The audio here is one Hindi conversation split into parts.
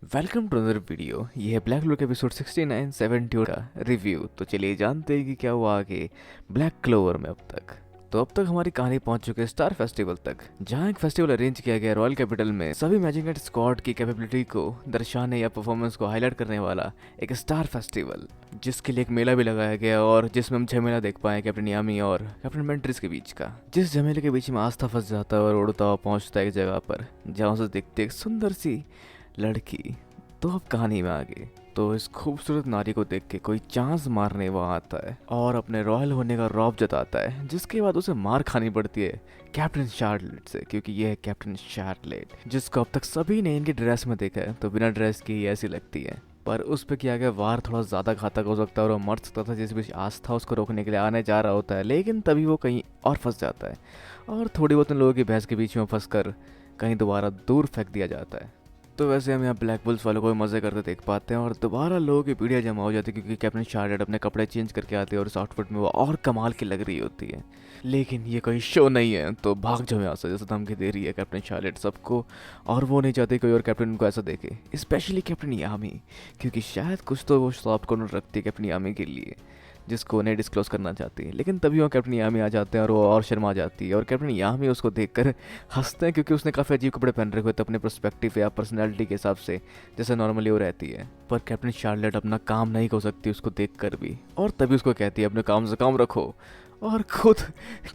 Welcome to other video. ये है ब्लैक क्लोवर एपिसोड 69 70 का रिव्यू। तो चलिए जानते हैं कि क्या हुआ आगे ब्लैक क्लोवर में। अब तक हमारी कहानी पहुंच चुकी है स्टार फेस्टिवल तक, जहां एक फेस्टिवल अरेंज किया गया रॉयल कैपिटल में सभी मैजिक नाइट स्क्वाड की कैपेबिलिटी को दर्शाने या परफॉर्मेंस को हाईलाइट करने वाला एक स्टार फेस्टिवल, जिसके लिए एक मेला भी लगाया गया और जिसमें हम झमेला देख पाए कैप्टन यामी और कैप्टन मेंट्रिस के बीच का। जिस झमेले के बीच में आस्था फंस जाता है और उड़ता हुआ पहुंचता है एक जगह पर जहां उसे देखते एक सुंदर सी लड़की। तो अब कहानी में आगे तो इस खूबसूरत नारी को देख के कोई चांस मारने वहाँ आता है और अपने रॉयल होने का रौब जताता है, जिसके बाद उसे मार खानी पड़ती है कैप्टन शार्लेट से, क्योंकि ये है कैप्टन शार्लेट जिसको अब तक सभी ने इनकी ड्रेस में देखा है तो बिना ड्रेस के ही ऐसी लगती है। पर उस पे किया गया वार थोड़ा ज़्यादा घातक हो सकता है और वो मर सकता था, जिस बीच आस्था उसको रोकने के लिए आने जा रहा होता है, लेकिन तभी वो कहीं और फंस जाता है और थोड़ी बहुत उन लोगों की बहस के बीच में फंस कर कहीं दोबारा दूर फेंक दिया जाता है। तो वैसे हम यहाँ ब्लैक बुल्स वालों को भी मज़े करते देख पाते हैं और दोबारा लोगों की पीढ़ियाँ जमा हो जाती है, क्योंकि कैप्टन शार्लेट अपने कपड़े चेंज करके आते हैं और इस आउटफिट में वो और कमाल की लग रही होती है। लेकिन ये कोई शो नहीं है तो भाग जाओ यहाँ से, जैसे धमकी दे रही है कैप्टन शार्लेट सबको। और वो नहीं चाहती कोई और कैप्टन उनको ऐसा देखे, स्पेशली कैप्टन यामी, क्योंकि शायद कुछ तो वो सॉफ्ट कॉर्नर रखती है कैप्टन यामी के लिए जिसको उन्हें डिस्क्लोज करना चाहती है। लेकिन तभी वो कैप्टन यामी आ जाते हैं और वो और शर्मा जाती है और कैप्टन यामी उसको देखकर हंसते हैं, क्योंकि उसने काफ़ी अजीब कपड़े पहन रखे होते अपने पर्सपेक्टिव या पर्सनैलिटी के हिसाब से, जैसे नॉर्मली वो रहती है। पर कैप्टन शार्लेट अपना काम नहीं कर सकती उसको देख कर भी, और तभी उसको कहती है अपने काम से काम रखो। और खुद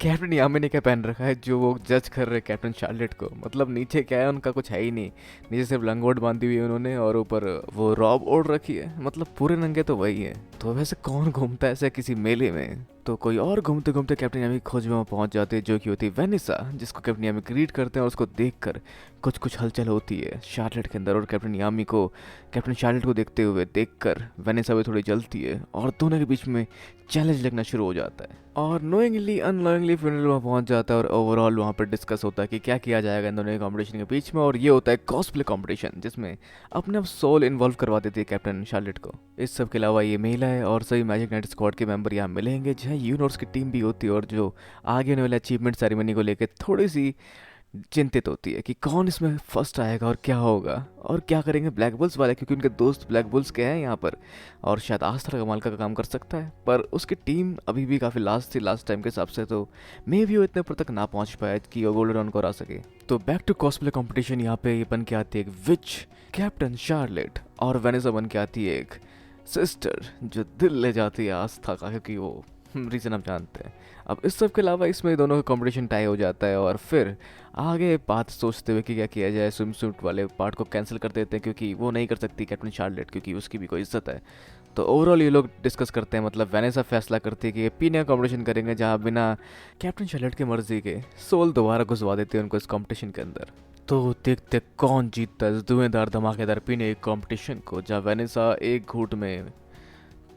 कैप्टन यामी ने क्या पहन रखा है जो वो जज कर रहे कैप्टन शार्लेट को, मतलब नीचे क्या है उनका कुछ है ही नहीं, नीचे सिर्फ लंगोट बांधी हुई है उन्होंने और ऊपर वो रॉब ओढ़ रखी है, मतलब पूरे नंगे तो वही है। तो वैसे कौन घूमता है ऐसे किसी मेले में? तो कोई और घूमते घूमते कैप्टन यामी की खोज में वहाँ पहुंच जाते हैं, जो कि होती है वेनिसा, जिसको कैप्टन यामी ग्रीट करते हैं और उसको देखकर कुछ हलचल होती है शार्लेट के अंदर। और कैप्टन यामी को कैप्टन शार्लेट को देखते हुए देखकर वेनिसा भी थोड़ी जलती है और दोनों के बीच में चैलेंज लगना शुरू हो जाता है और नोइंगली अननोइंगली फिनल वहाँ पहुँच जाता है और ओवरऑल वहाँ पर डिस्कस होता है कि क्या किया जाएगा इन दोनों कंपटीशन के बीच में। और ये होता है कॉस्प्ले कंपटीशन, जिसमें अपने आप सोल इन्वॉल्व करवा देती है कैप्टन शार्लेट को। इस सब के अलावा ये मेला है और सभी मैजिक नाइट स्क्वाड के मेंबर यहाँ मिलेंगे, जहाँ यूनिवर्स की टीम भी होती है और जो आगे होने वाले अचीवमेंट सेरेमनी को लेकर थोड़ी सी चिंतित होती है कि कौन इसमें फर्स्ट आएगा और क्या होगा और क्या करेंगे ब्लैक बुल्स वाले, क्योंकि उनके दोस्त ब्लैक बुल्स के हैं यहाँ पर और शायद आस्था कमाल का काम कर सकता है। पर उसकी टीम अभी भी काफ़ी लास्ट थी लास्ट टाइम के हिसाब से, तो मे भी वो इतने ऊपर तक ना पहुँच पाए कि वो गोल्डन रन को हरा सके। तो बैक टू कॉस्प्ले कंपटीशन, यहाँ पे ये बन के आती है एक विच कैप्टन शार्लेट और वेनेसा बन के आती है एक सिस्टर जो दिल ले जाती है आस्था का, क्योंकि वो रीज़न हम जानते हैं। अब इस सब के अलावा इसमें दोनों का कंपटीशन टाई हो जाता है और फिर आगे बात सोचते हुए कि क्या किया जाए, स्विम सूट वाले पार्ट को कैंसिल कर देते हैं, क्योंकि वो नहीं कर सकती कैप्टन शार्लेट, क्योंकि उसकी भी कोई इज्जत है। तो ओवरऑल ये लोग डिस्कस करते हैं, मतलब वेनेसा फैसला करती है कि ये पीने का कंपटीशन करेंगे, जहाँ बिना कैप्टन शार्लेट की मर्जी के सोल दोबारा घुसवा देते हैं उनको इस कंपटीशन के अंदर। तो देखते कौन जीतता है इस धुएंधार धमाकेदार पीने के कंपटीशन को, जहाँ वेनेसा एक घूंट में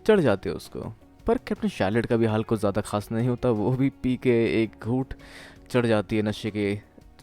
चढ़ जाते हैं उसको। पर कैप्टन शार्लेट का भी हाल कुछ ज़्यादा खास नहीं होता, वो भी पी के एक घूंट चढ़ जाती है नशे के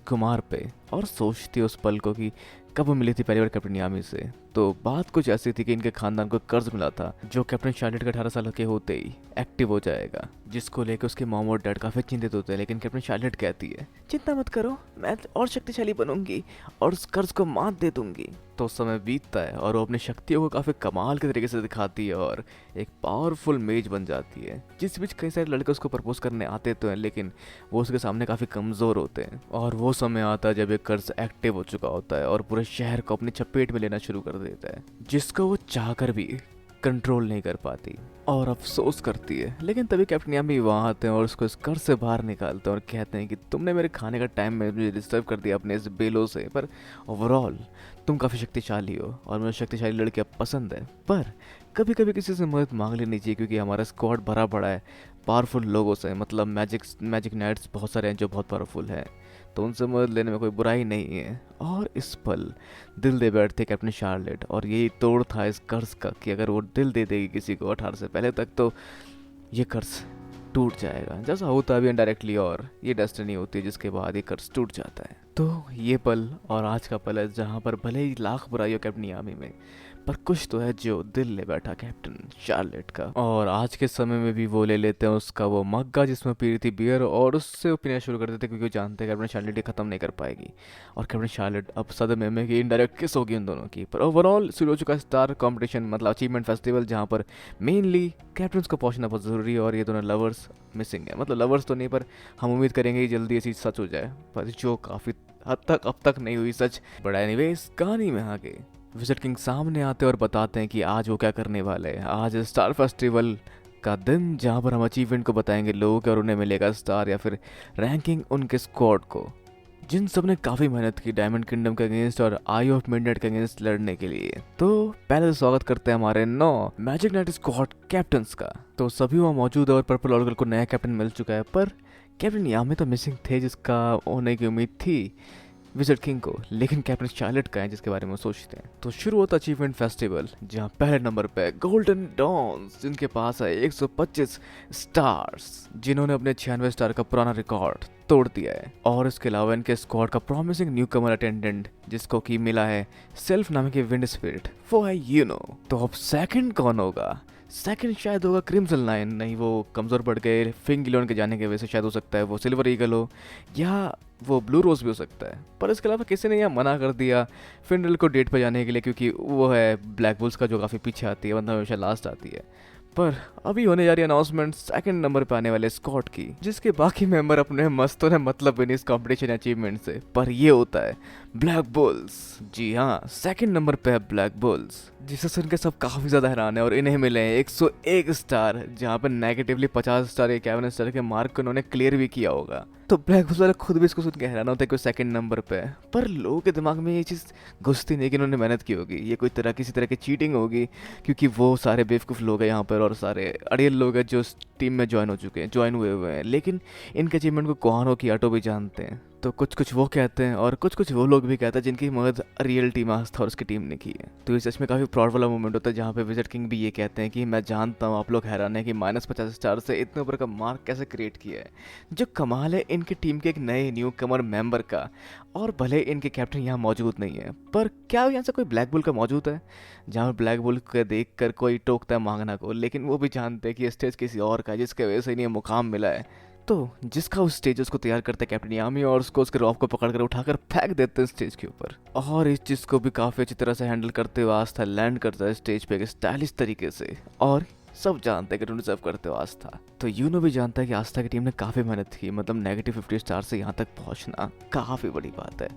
खुमार पे और सोचती है उस पल को कि कब मिली थी पहली बार कैप्टन यामी से। तो बात कुछ ऐसी थी कि इनके खानदान को कर्ज मिला था जो कैप्टन शार्लेट के 18 साल के होते ही एक्टिव हो जाएगा, जिसको लेकर उसके मॉम और डैड काफ़ी चिंतित होते हैं। लेकिन कैप्टन शार्लेट कहती है चिंता मत करो, मैं और शक्तिशाली बनूंगी और उस कर्ज को मात दे दूंगी। तो समय बीतता है और वो अपनी शक्तियों को काफ़ी कमाल के तरीके से दिखाती है और एक पावरफुल मेज बन जाती है, जिस बीच कई सारे लड़के उसको प्रपोज करने आते तो हैं, लेकिन वो उसके सामने काफ़ी कमज़ोर होते हैं। और वो समय आता है जब एक कर्ज एक्टिव हो चुका होता है और पूरे शहर को अपनी चपेट में लेना शुरू कर देता है, जिसको वो चाहकर भी कंट्रोल नहीं कर पाती और अफसोस करती है। लेकिन तभी कैप्टन यामी वहाँ आते हैं और उसको इस घर से बाहर निकालते हैं और कहते हैं कि तुमने मेरे खाने का टाइम में मुझे डिस्टर्ब कर दिया अपने इस बेलों से, पर ओवरऑल तुम काफ़ी शक्तिशाली हो और मुझे शक्तिशाली लड़कियाँ पसंद है। पर कभी कभी किसी से मदद मांग लेनी चाहिए, क्योंकि हमारा स्क्वाड भरा पड़ा है पावरफुल लोगों से, मतलब मैजिक नाइट्स बहुत सारे हैं जो बहुत पावरफुल हैं, तो उनसे मदद लेने में कोई बुराई नहीं है। और इस पल दिल दे बैठते कैप्टन शार्लेट और यही तोड़ था इस कर्ज का कि अगर वो दिल दे देगी किसी को 18 से पहले तक तो ये कर्ज टूट जाएगा, जैसा होता भी इनडायरेक्टली, और ये डेस्टिनी होती है जिसके बाद ये कर्ज टूट जाता है। तो ये पल और आज का पल है जहाँ पर भले ही लाख बुराई हो कैप्टन यामी में, पर कुछ तो है जो दिल ले बैठा कैप्टन शार्लेट का। और आज के समय में भी वो ले लेते हैं उसका वो मग्गा जिसमें पी रही थी बियर, और उससे वो पीना शुरू कर देते क्योंकि वो जानते हैं कैप्टन शार्लेट ये खत्म नहीं कर पाएगी। और कैप्टन शार्लेट अब सदमे में कि इनडायरेक्ट किस होगी उन दोनों की। पर ओवरऑल शुरू हो चुका स्टार कॉम्पिटिशन मतलब अचीवमेंट फेस्टिवल, जहाँ पर मेनली कैप्टन को पहुंचना बहुत ज़रूरी है और ये दोनों लवर्स मिसिंग है। मतलब लवर्स तो नहीं, पर हम उम्मीद करेंगे कि जल्दी ये चीज़ सच हो जाए, पर जो काफ़ी हद तक अब तक नहीं हुई सच। बड़ा एनीवेज कहानी में आगे विजिट किंग सामने आते हैं और बताते हैं कि आज वो क्या करने वाले हैं। आज स्टार फेस्टिवल का दिन जहाँ पर हम अचीवमेंट को बताएंगे लोगों को और उन्हें मिलेगा स्टार या फिर रैंकिंग उनके स्क्वाड को, जिन सब ने काफ़ी मेहनत की डायमंड किंगडम के अगेंस्ट और आई ऑफ मिडनाइट के अगेंस्ट लड़ने के लिए। तो पहले तो स्वागत करते हैं हमारे 9 मैजिक नाइट स्क्वाड कैप्टन्स का। तो सभी वहाँ मौजूद है और पर्पल ऑर्गल को नया कैप्टन मिल चुका है, पर कैप्टन यामी तो मिसिंग थे जिसका होने की उम्मीद थी विजिट किंग को, लेकिन कैप्टन शार्लेट का है जिसके बारे में सोचते हैं। तो शुरू होता अचीवमेंट फेस्टिवल जहां पहले नंबर पे गोल्डन डॉन्स जिनके पास है 125 स्टार्स, जिन्होंने अपने 96 स्टार का पुराना रिकॉर्ड तोड़ दिया है। और इसके अलावा इनके स्क्वाड का प्रॉमिसिंग न्यू कमर अटेंडेंट जिसको की मिला है सेल्फ नाम के विंड स्पिरिट, वो है यूनो। तो अब सेकंड कौन होगा? सेकंड शायद होगा क्रिम्सन लायन, नहीं वो कमज़ोर पड़ गए फिंग गिलोन के जाने की वजह से, शायद हो सकता है वो सिल्वर ईगल हो या वो ब्लू रोज भी हो सकता है। पर इसके अलावा किसी ने यह मना कर दिया फिंडल को डेट पर जाने के लिए क्योंकि वो है ब्लैक बुल्स का जो काफ़ी पीछे आती है, मतलब हमेशा लास्ट आती है। पर अभी होने जा रही है अनाउंसमेंट सेकंड नंबर पे आने वाले स्क्वाड की, जिसके बाकी मेंबर अपने मस्तों ने मतलब भी नहीं इस कंपटीशन अचीवमेंट से। पर ये होता है ब्लैक बुल्स। जी हाँ, सेकंड नंबर पे है ब्लैक बुल्स, जिसे सुन के सब काफ़ी ज़्यादा हैरान है। और इन्हें मिले हैं 101 स्टार, जहाँ पर नेगेटिवली 50 स्टार या 51 स्टार के मार्क को उन्होंने क्लियर भी किया होगा। तो ब्लैक बुल्स वाले खुद भी इसको सुन के हैरान होते हैं कि सेकंड नंबर पे है। पर लोगों के दिमाग में ये चीज़ घुसती नहीं कि उन्होंने मेहनत की होगी, ये कोई तरह किसी तरह की चीटिंग होगी, क्योंकि वो सारे बेवकूफ़ लोग हैं यहाँ पर और सारे अड़ियल लोग हैं जो टीम में ज्वाइन हुए हैं। लेकिन इनके अचीवमेंट को कोहानो की आटो भी जानते हैं। तो कुछ वो कहते हैं और कुछ वो लोग भी कहते हैं जिनकी मदद रियल टीम आस्था और उसकी टीम ने की है। तो ये सच में काफ़ी प्राउड वाला मोमेंट होता है जहाँ पे विजिट किंग भी ये कहते हैं कि मैं जानता हूँ आप लोग हैरान है कि -50 स्टार से इतने ऊपर का मार्क कैसे क्रिएट किया है। जो कमाल है इनकी टीम के एक नए न्यू कमर मेंबर का। और भले इनके कैप्टन यहाँ मौजूद नहीं है, पर क्या यहाँ से कोई ब्लैक बुल का मौजूद है? जहाँ ब्लैक बुल को देख कर कोई टोकता है मांगना को, लेकिन वो भी जानते हैं कि स्टेज किसी और का जिसके वजह से इन्हें मुकाम मिला है। तो जिसका उस स्टेज उसको तैयार करते कैप्टन यामी और उसको उसके रॉप को पकड़कर उठाकर फेंक देते हैं स्टेज के ऊपर। और इस चीज़ को भी काफ़ी अच्छी तरह से हैंडल करते हुए आस्था लैंड करता है स्टेज पे एक स्टाइलिश तरीके से। और सब जानते हैं कि डिजर्व करते हो आस्था। तो यूनो भी जानता है कि आस्था की टीम ने काफ़ी मेहनत की, मतलब नेगेटिव 50 स्टार से यहाँ तक पहुँचना काफ़ी बड़ी बात है,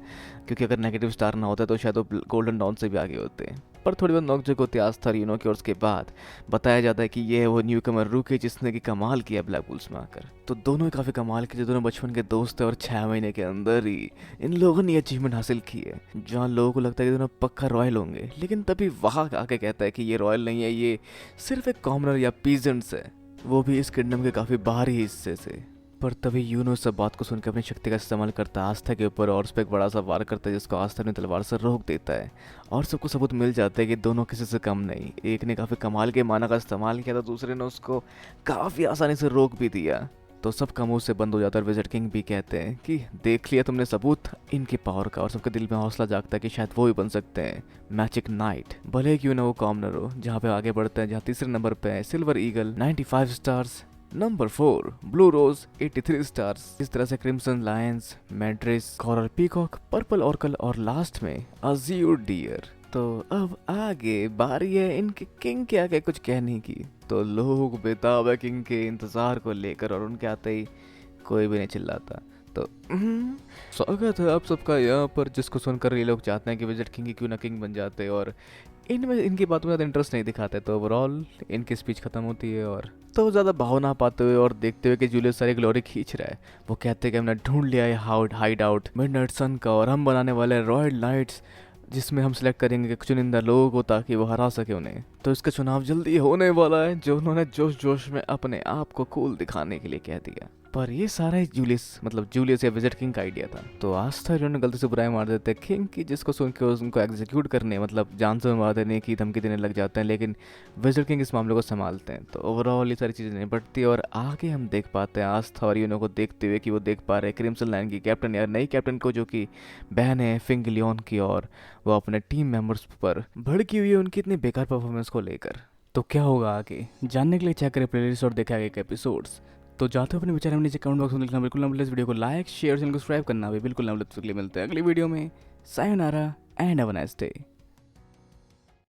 क्योंकि अगर नेगेटिव स्टार ना होता तो शायद वो गोल्डन डॉन से भी आगे होते। पर थोड़ी बहुत नोकझोंक होती है आस्था और यूनो की, और उसके बाद बताया जाता है कि ये है वो न्यू कमर रूकी जिसने की कमाल किया ब्लैक बुल्स में आकर। तो दोनों ही काफ़ी कमाल किए, दोनों बचपन के दोस्त है और 6 महीने के अंदर ही इन लोगों ने अचीवमेंट हासिल की है। जहाँ लोगों को लगता है कि दोनों पक्का रॉयल होंगे, लेकिन तभी वहाँ आके कहता है कि ये रॉयल नहीं है, ये सिर्फ एक कॉमनर या पीजेंट्स है, वो भी इस किंगडम के काफ़ी बाहरी हिस्से से। पर तभी यूनो सब बात को सुनकर अपनी शक्ति का इस्तेमाल करता है आस्था के ऊपर और उस पर एक बड़ा सा वार करता है, जिसको आस्था अपनी तलवार से रोक देता है। और सबको सबूत मिल जाता है कि दोनों किसी से कम नहीं, एक ने काफ़ी कमाल के माना का इस्तेमाल किया था, दूसरे ने उसको काफ़ी आसानी से रोक भी दिया। तो सबका मुंह से बंद हो जाता है और विजिट किंग भी कहते हैं कि देख लिया तुमने सबूत इनके पावर का। और सबके दिल में हौसला जागता है कि शायद वो भी बन सकते हैं मैजिक नाइट, भले क्यों ना वो कॉमनर हो। जहाँ पे आगे बढ़ते हैं, जहाँ तीसरे नंबर पे है silver eagle 95 stars, number 4 blue rose 83 stars. इस तरह से क्रिम्सन लायंस, मैड्रिस, कॉरल पीकॉक, पर्पल ऑर्कल और लास्ट में अज़्यूर डियर। तो अब आगे बारी है इनके किंग के आगे कुछ कहने की। तो लोग बेताब है किंग के इंतजार को लेकर और उनके आते ही कोई भी नहीं चिल्लाता। तो स्वागत है आप सबका यहाँ पर, जिसको सुनकर ये लोग चाहते हैं कि विजिट किंग ही क्यों ना किंग बन जाते और इनमें इनकी बातों में ज़्यादा इंटरेस्ट नहीं दिखाते। तो ओवरऑल इनकी स्पीच खत्म होती है और तो ज़्यादा भाव ना पाते हुए और देखते हुए कि जूलियस सारी ग्लोरी खींच रहा है, वो कहते हैं कि हमने ढूंढ लिया है हाइड आउट मिडनाइट सन का और हम बनाने वाले हैं रॉयल नाइट्स, जिसमें हम सिलेक्ट करेंगे चुनिंदा लोगों को ताकि वो हरा सके उन्हें। तो इसका चुनाव जल्दी होने वाला है, जो उन्होंने जोश जोश में अपने आप को कूल दिखाने के लिए कह दिया। पर ये सारा ही जूलियस या विजिट किंग का आइडिया था। तो आज था इन्होंने गलती से बुराई मार देते हैं किंग की, जिसको सुन के उनको एग्जीक्यूट करने जान से मार देने की धमकी देने लग जाते हैं, लेकिन विजिट किंग इस मामले को संभालते हैं। तो ओवरऑल ये सारी चीज़ें निपटती है और आगे हम देख पाते हैं आस्था और यूनो को देखते हुए कि वो देख पा रहे हैं क्रिम्सन लाइन की कैप्टन या नई कैप्टन को, जो कि बहन है फिंग लियोन की, और वो अपने टीम मेंबर्स पर भड़की हुई है उनकी इतनी बेकार परफॉर्मेंस को लेकर। तो क्या होगा आगे जानने के लिए चेक करें प्लेलिस्ट और देखा आगे के एपिसोड्स। तो जाते हो अपने विचार में नीचे कमेंट बॉक्स में लिखना बिल्कुल ना भूलें। इस वीडियो को लाइक शेयर चैनल को सब्सक्राइब करना भी बिल्कुल ना भूलें। तो अगली वीडियो में sayonara and have a nice day.